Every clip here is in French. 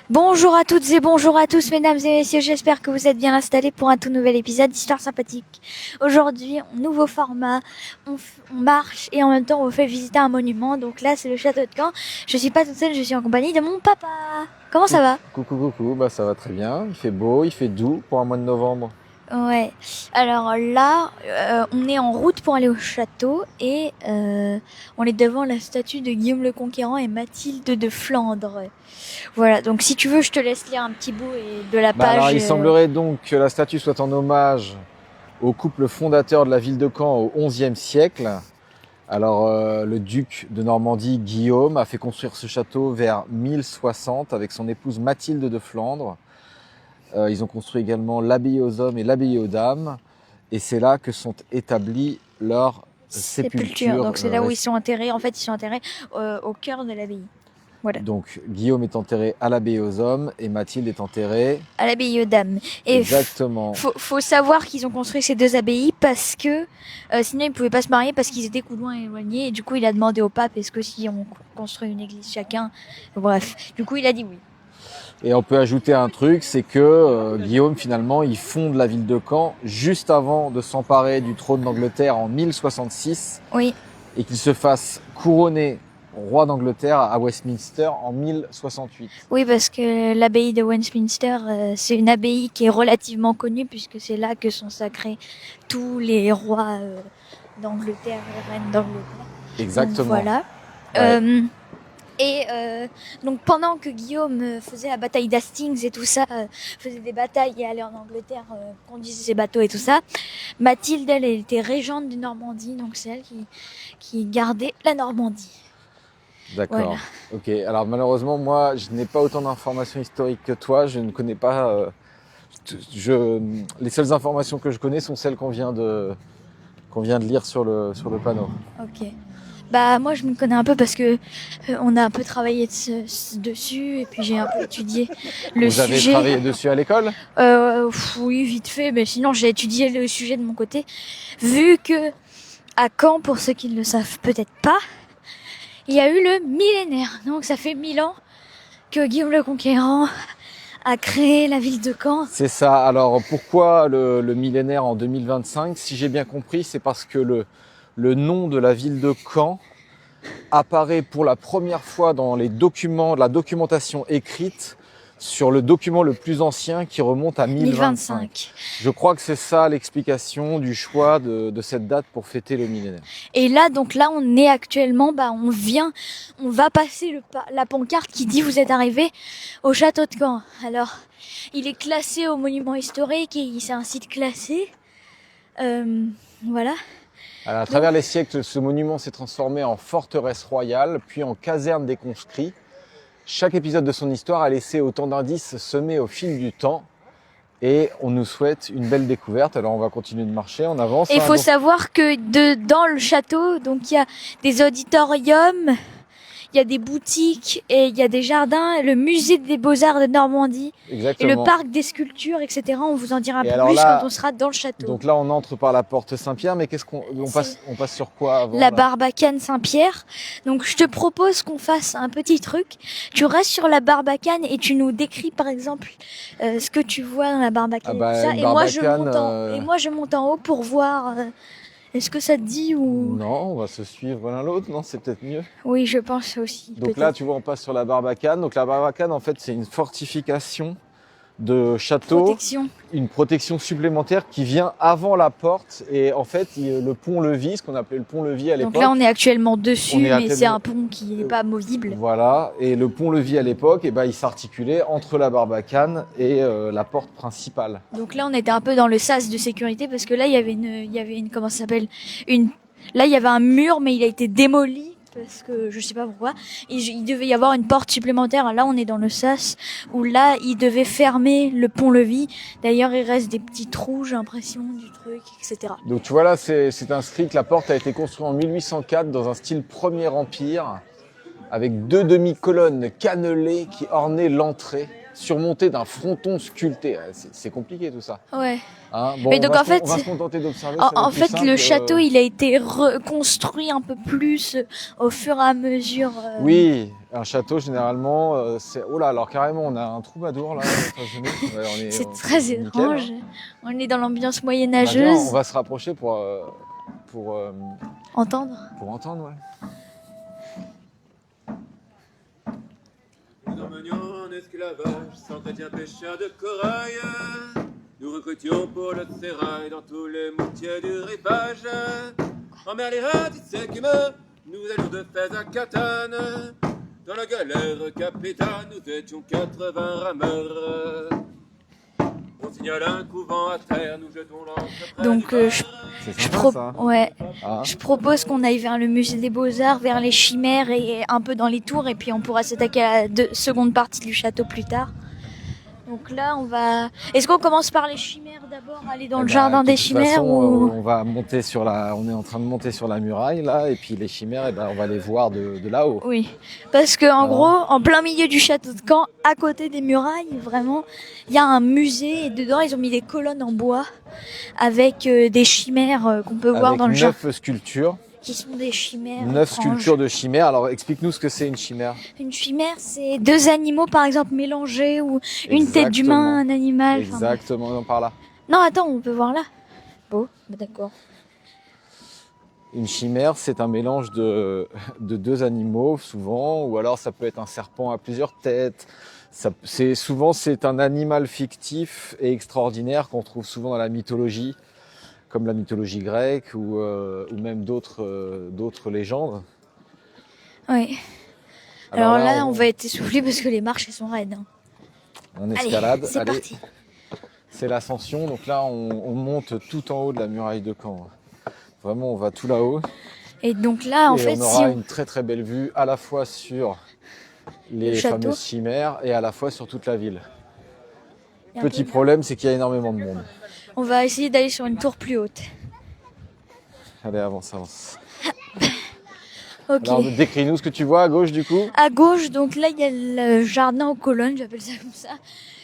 Bonjour à toutes et bonjour à tous, mesdames et messieurs, j'espère que vous êtes bien installés pour un tout nouvel épisode d'Histoire sympathique. Aujourd'hui, nouveau format, on marche et en même temps on vous fait visiter un monument, donc là c'est le château de Caen. Je suis pas toute seule, je suis en compagnie de mon papa. Comment ça va? Coucou, bah ça va très bien, il fait beau, il fait doux pour un mois de novembre. Ouais, alors là, on est en route pour aller au château et on est devant la statue de Guillaume le Conquérant et Mathilde de Flandre. Voilà, donc si tu veux, je te laisse lire un petit bout de la Bah alors page. il semblerait donc que la statue soit en hommage au couple fondateur de la ville de Caen au XIe siècle. Alors le duc de Normandie, Guillaume, a fait construire ce château vers 1060 avec son épouse Mathilde de Flandre. Ils ont construit également l'abbaye aux hommes et l'abbaye aux dames. Et c'est là que sont établies leurs sépultures. Donc c'est là où ils sont enterrés. En fait, ils sont enterrés au cœur de l'abbaye. Voilà. Donc Guillaume est enterré à l'abbaye aux hommes et Mathilde est enterrée à l'abbaye aux dames. Et exactement. Faut savoir qu'ils ont construit ces deux abbayes parce que sinon ils pouvaient pas se marier parce qu'ils étaient couloin éloignés. Et du coup, il a demandé au pape est-ce que si on construit une église chacun. Bref, du coup, il a dit oui. Et on peut ajouter un truc, c'est que Guillaume finalement il fonde la ville de Caen juste avant de s'emparer du trône d'Angleterre en 1066. Oui. Et qu'il se fasse couronner roi d'Angleterre à Westminster en 1068. Oui, parce que l'abbaye de Westminster, c'est une abbaye qui est relativement connue puisque c'est là que sont sacrés tous les rois d'Angleterre et reines d'Angleterre. Exactement. Donc, voilà. Ouais. Donc pendant que Guillaume faisait la bataille d'Hastings et tout ça, faisait des batailles et allait en Angleterre, conduisait ses bateaux et tout ça, Mathilde, elle était régente de Normandie, donc c'est elle qui gardait la Normandie. D'accord. Voilà. Ok. Alors malheureusement, moi, je n'ai pas autant d'informations historiques que toi. Je ne connais pas. Les seules informations que je connais sont celles qu'on vient de lire sur le panneau. Ok. Bah moi je me connais un peu parce que on a un peu travaillé dessus et puis j'ai un peu étudié le sujet. Vous avez travaillé dessus à l'école ? Oui, vite fait, mais sinon j'ai étudié le sujet de mon côté. Vu que à Caen, pour ceux qui ne le savent peut-être pas, il y a eu le millénaire. Donc ça fait 1000 ans que Guillaume le Conquérant a créé la ville de Caen. C'est ça. Alors pourquoi le millénaire en 2025 ? Si j'ai bien compris, c'est parce que le nom de la ville de Caen apparaît pour la première fois dans les documents, la documentation écrite sur le document le plus ancien qui remonte à 1025. Je crois que c'est ça l'explication du choix de cette date pour fêter le millénaire. Et là, donc là, on est actuellement, on va passer la pancarte qui dit vous êtes arrivé au château de Caen. Alors, il est classé au monument historique et c'est un site classé. Voilà. Alors, à travers les siècles, ce monument s'est transformé en forteresse royale, puis en caserne des conscrits. Chaque épisode de son histoire a laissé autant d'indices semés au fil du temps. Et on nous souhaite une belle découverte. Alors on va continuer de marcher, on avance. Et il faut savoir que dans le château, donc il y a des auditoriums, il y a des boutiques et il y a des jardins, le musée des beaux-arts de Normandie. Exactement. Et le parc des sculptures, etc. On vous en dira plus quand on sera dans le château. Donc là, on entre par la porte Saint-Pierre, mais on passe sur quoi avant? La Barbacane Saint-Pierre. Donc je te propose qu'on fasse un petit truc. Tu restes sur la Barbacane et tu nous décris par exemple ce que tu vois dans la Barbacane et tout ça. Et moi je monte en haut pour voir. Est-ce que ça te dit ou... Non, on va se suivre l'un l'autre, non, c'est peut-être mieux. Oui, je pense aussi. Donc là, tu vois, on passe sur la Barbacane. Donc la Barbacane, en fait, c'est une fortification de château, une protection supplémentaire qui vient avant la porte. Et en fait, le pont-levis, ce qu'on appelait le pont-levis à l'époque. Donc là, on est actuellement dessus, mais c'est un pont qui n'est pas movible. Voilà, et le pont-levis à l'époque, il s'articulait entre la Barbacane et la porte principale. Donc là, on était un peu dans le sas de sécurité parce que là, il y avait une comment ça s'appelle Là, il y avait un mur, mais il a été démoli. Parce que je sais pas pourquoi. Il devait y avoir une porte supplémentaire. Là, on est dans le sas où là, il devait fermer le pont-levis. D'ailleurs, il reste des petits trous, j'ai l'impression, du truc, etc. Donc tu vois là, c'est inscrit que la porte a été construite en 1804 dans un style Premier Empire. avec 2 demi-colonnes cannelées qui ornaient l'entrée, surmontées d'un fronton sculpté. C'est compliqué tout ça. Ouais. Hein, bon, Mais donc en fait, on va se contenter d'observer. en fait, le château, il a été reconstruit un peu plus au fur et à mesure. Oui, un château généralement, c'est. Oh là, alors carrément, on a un troubadour là. En face de nous. Ouais, C'est très nickel, étrange. hein. On est dans l'ambiance Bah, moyenâgeuse. viens, on va se rapprocher pour Entendre. entendre, ouais. Nous emmenions en esclavage, sans chrétiens pêcheurs de corail. Nous recrutions pour le sérail dans tous les moutiers du rivage. En mer les Hautes-Sécumes, nous allions de Fès à Catane. Dans la galère capitane, nous étions 80 rameurs. On signale un couvent à terre, nous jetons l'ancre près Donc, du je C'est sympa ça. ouais. Ah. Je propose qu'on aille vers le musée des Beaux-Arts, vers les chimères et un peu dans les tours, et puis on pourra s'attaquer à la seconde partie du château plus tard. Donc là, on va. Est-ce qu'on commence par les chimères d'abord, aller dans Eh le ben, jardin de des toute chimères façon, ou on va monter sur on est en train de monter sur la muraille là, et puis les chimères, eh ben, on va les voir de là-haut. Oui, parce que en Ah. gros, en plein milieu du château de Caen, à côté des murailles, vraiment, il y a un musée et dedans ils ont mis des colonnes en bois avec des chimères qu'on peut voir Avec dans le jardin, 9 sculptures, qui sont des chimères 9 étranges. sculptures de chimères. Alors explique-nous ce que c'est une chimère. Une chimère, c'est deux animaux par exemple mélangés ou une tête d'humain, un animal. enfin, bref. Exactement, non, par là. Non, attends, on peut voir là. Bon, bah d'accord. Une chimère, c'est un mélange de 2 animaux, souvent, ou alors ça peut être un serpent à plusieurs têtes. Souvent, c'est un animal fictif et extraordinaire qu'on trouve souvent dans la mythologie, comme la mythologie grecque ou même d'autres légendes. Oui. Alors là, on va être essoufflé parce que les marches elles sont raides. hein. On Allez, escalade. c'est Allez, parti. c'est l'ascension. Donc là, on monte tout en haut de la muraille de Caen. Vraiment, on va tout là-haut. Et donc là, en et fait, on si aura on... une très très belle vue à la fois sur les Le château. fameuses chimères et à la fois sur toute la ville. Il y a un Petit peu- problème, c'est qu'il y a énormément de monde. on va essayer d'aller sur une tour plus haute. Allez, avance, avance. Ok. Alors, décris-nous ce que tu vois à gauche du coup. À gauche, donc là, il y a le jardin aux colonnes, j'appelle ça comme ça.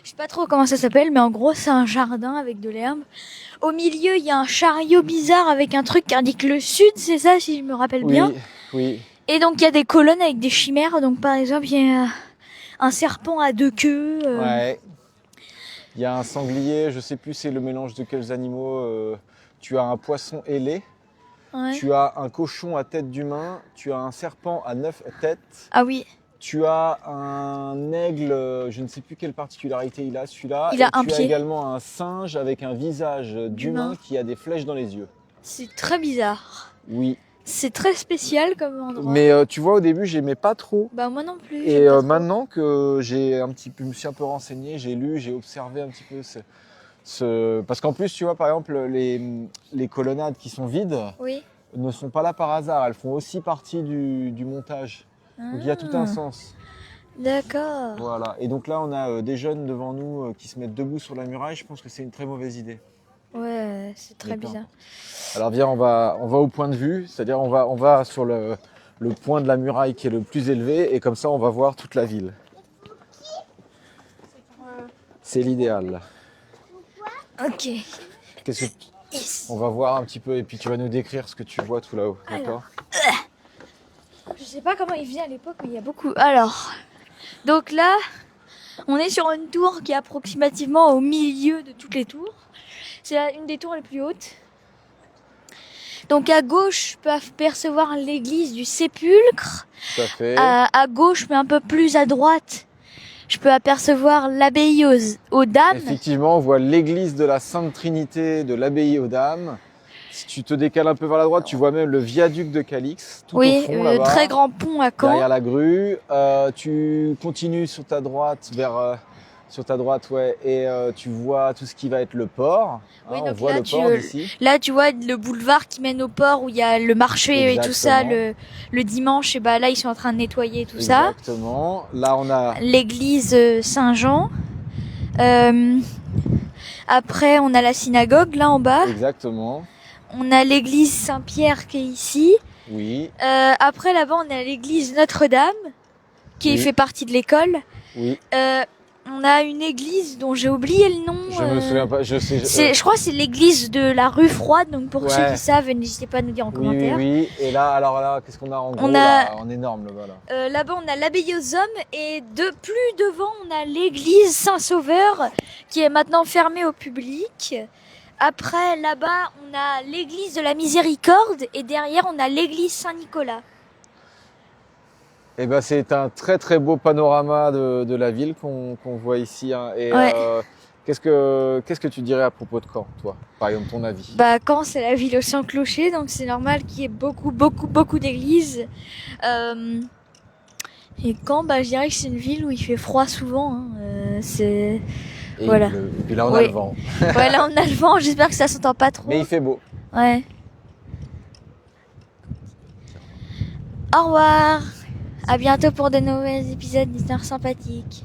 Je sais pas trop comment ça s'appelle, mais en gros, c'est un jardin avec de l'herbe. Au milieu, il y a un chariot bizarre avec un truc qui indique le sud, c'est ça, si je me rappelle bien. Oui, oui. Et donc, il y a des colonnes avec des chimères. Donc, par exemple, il y a un serpent à 2 queues. Ouais. Il y a un sanglier, je sais plus c'est le mélange de quels animaux. Tu as un poisson ailé, Ouais. tu as un cochon à tête d'humain, tu as un serpent à 9 têtes, Ah oui, tu as un aigle, je ne sais plus quelle particularité il a celui-là. Il a et un tu as pied. également un singe avec un visage d'humain qui a des flèches dans les yeux. c'est très bizarre. Oui. C'est très spécial comme endroit. Mais tu vois, au début, j'aimais pas trop. Bah moi non plus. Et j'aime pas trop. maintenant que je me suis un peu renseigné, j'ai lu, j'ai observé un petit peu parce qu'en plus, tu vois, par exemple, les colonnades qui sont vides Oui. ne sont pas là par hasard. Elles font aussi partie du montage. Donc il y a tout un Ah, sens. D'accord. Voilà. Et donc là, on a des jeunes devant nous qui se mettent debout sur la muraille. Je pense que c'est une très mauvaise idée. Ouais, c'est très D'accord. bizarre. Alors viens, on va au point de vue, c'est-à-dire on va sur le point de la muraille qui est le plus élevé et comme ça on va voir toute la ville. C'est l'idéal. Ok. Qu'est-ce que on va voir un petit peu et puis tu vas nous décrire ce que tu vois tout là-haut, d'accord? Je sais pas comment il faisait à l'époque, mais il y a beaucoup. Alors, donc là, on est sur une tour qui est approximativement au milieu de toutes les tours. C'est une des tours les plus hautes. Donc à gauche, je peux percevoir l'église du Sépulcre. Tout à fait. À gauche, mais un peu plus à droite, je peux apercevoir l'abbaye aux Dames. Effectivement, on voit l'église de la Sainte Trinité de l'abbaye aux Dames. Si tu te décales un peu vers la droite, tu vois même le viaduc de Calix, tout Oui, au fond là-bas. très grand pont à Caen. Derrière la grue, tu continues sur ta droite ouais, et tu vois tout ce qui va être le port. Oui, on donc voit là, le port d'ici. Là, tu vois le boulevard qui mène au port où il y a le marché et tout ça Exactement. le dimanche. Et bah là, ils sont en train de nettoyer tout ça. Exactement. Là, on a L'église Saint-Jean. Après, on a la synagogue là en bas. exactement, On a l'église Saint-Pierre qui est ici. Oui, Après, là-bas, on est à l'église Notre-Dame, qui Oui. fait partie de l'école. oui. On a une église dont j'ai oublié le nom. Je me souviens pas. Je crois que c'est l'église de la rue Froide, donc pour ceux Ouais. qui savent, n'hésitez pas à nous dire en Oui, commentaire. oui. Et là, alors là, qu'est-ce qu'on a en gros On là, a- en énorme là-bas là. Là-bas, on a l'abbaye aux hommes et plus devant, on a l'église Saint-Sauveur qui est maintenant fermée au public. Après, là-bas, on a l'église de la Miséricorde et derrière, on a l'église Saint-Nicolas. Eh ben, c'est un très très beau panorama de la ville qu'on voit ici. Hein. Et Ouais. qu'est-ce que tu dirais à propos de Caen, toi, par exemple, ton avis? Bah, Caen, c'est la ville au sans clocher, donc c'est normal qu'il y ait beaucoup d'églises. Et Caen, bah, je dirais que c'est une ville où il fait froid souvent. Hein. C'est Et voilà. il pleut. Et puis là, on a Oui. le vent. Ouais, là on a le vent, j'espère que ça s'entend pas trop. Mais il fait beau. Ouais. Au revoir. À bientôt pour de nouveaux épisodes d'Histoire sympathique.